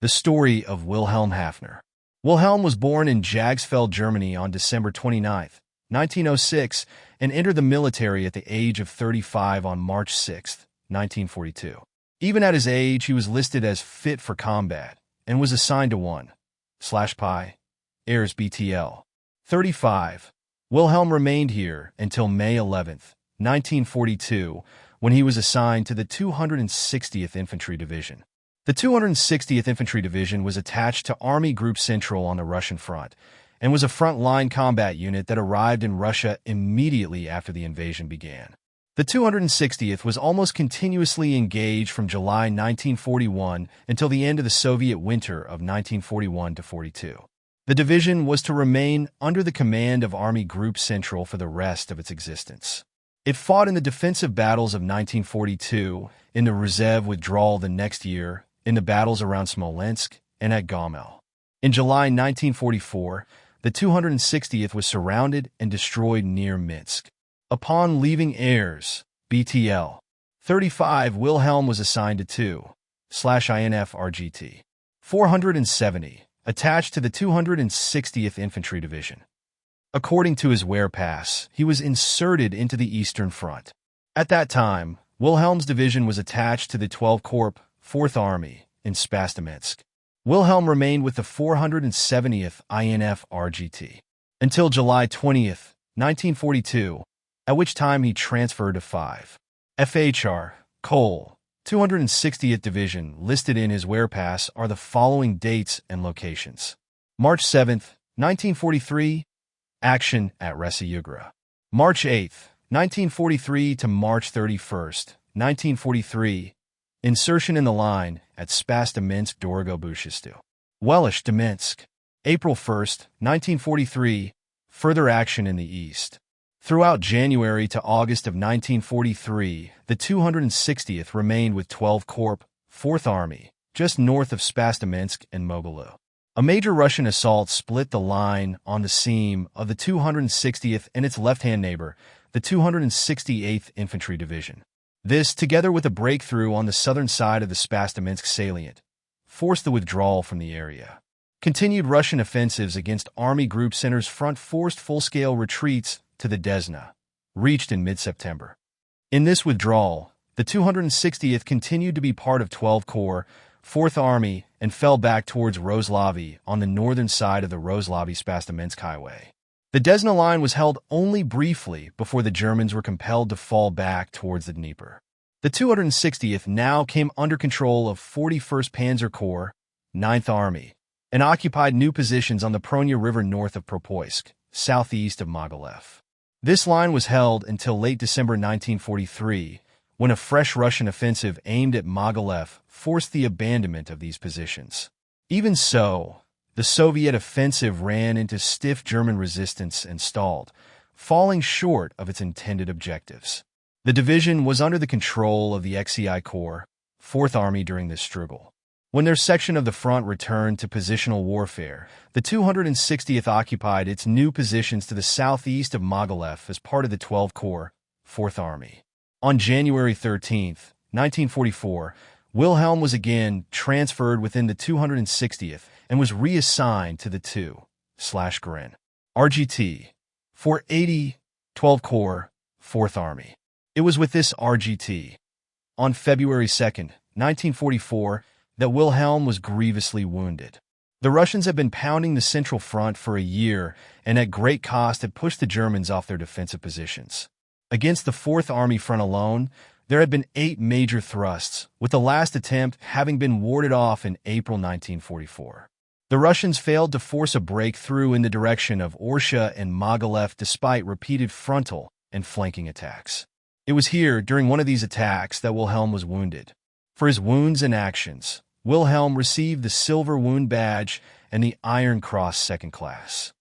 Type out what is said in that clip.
The story of Wilhelm Haffner. Wilhelm was born in Jagsfeld, Germany on December 29, 1906, and entered the military at the age of 35 on March 6, 1942. Even at his age, he was listed as fit for combat and was assigned to 1/Pi Airs BTL. 35. Wilhelm remained here until May 11, 1942, when he was assigned to the 260th Infantry Division. The 260th Infantry Division was attached to Army Group Central on the Russian front and was a front-line combat unit that arrived in Russia immediately after the invasion began. The 260th was almost continuously engaged from July 1941 until the end of the Soviet winter of 1941-42. The division was to remain under the command of Army Group Central for the rest of its existence. It fought in the defensive battles of 1942, in the Rzev withdrawal the next year, in the battles around Smolensk, and at Gomel. In July 1944, the 260th was surrounded and destroyed near Minsk. Upon leaving Airs, BTL. 35, Wilhelm was assigned to 2/INF RGT. 470, attached to the 260th Infantry Division. According to his wear pass, he was inserted into the Eastern Front. At that time, Wilhelm's division was attached to the 12th Corps, 4th Army, in Spasteminsk. Wilhelm remained with the 470th INF RGT until July 20, 1942, at which time he transferred to 5 FHR, Cole. 260th Division listed in his wear pass are the following dates and locations. March 7, 1943, action at Recipient. March 8, 1943 to March 31, 1943, insertion in the line at Spasteminsk Dorogobuchistu. Welish to Minsk. April 1, 1943, further action in the east. Throughout January to August of 1943, the 260th remained with 12th Corps, 4th Army, just north of Spasteminsk and Mogilev. A major Russian assault split the line on the seam of the 260th and its left-hand neighbor, the 268th Infantry Division. This, together with a breakthrough on the southern side of the Spasteminsk salient, forced the withdrawal from the area. Continued Russian offensives against Army Group Center's front forced full-scale retreats to the Desna, reached in mid-September. In this withdrawal, the 260th continued to be part of 12th Corps, 4th Army, and fell back towards Rozlavy on the northern side of the Rozlavy-Spasteminsk highway. The Desna line was held only briefly before the Germans were compelled to fall back towards the Dnieper. The 260th now came under control of 41st Panzer Corps, 9th Army, and occupied new positions on the Pronya River north of Propoysk, southeast of Mogilev. This line was held until late December 1943, when a fresh Russian offensive aimed at Mogilev forced the abandonment of these positions. Even so, the Soviet offensive ran into stiff German resistance and stalled, falling short of its intended objectives. The division was under the control of the XCI Corps, 4th Army during this struggle. When their section of the front returned to positional warfare, the 260th occupied its new positions to the southeast of Mogilev as part of the 12th Corps, 4th Army. On January 13, 1944, Wilhelm was again transferred within the 260th and was reassigned to the 2/Gren RGT 480, 12th Corps, 4th Army. It was with this RGT, on February 2, 1944, that Wilhelm was grievously wounded. The Russians had been pounding the Central Front for a year and at great cost had pushed the Germans off their defensive positions. Against the 4th Army front alone, there had been 8 major thrusts, with the last attempt having been warded off in April 1944. The Russians failed to force a breakthrough in the direction of Orsha and Mogilev despite repeated frontal and flanking attacks. It was here, during one of these attacks, that Wilhelm was wounded. For his wounds and actions, Wilhelm received the Silver Wound Badge and the Iron Cross 2nd Class.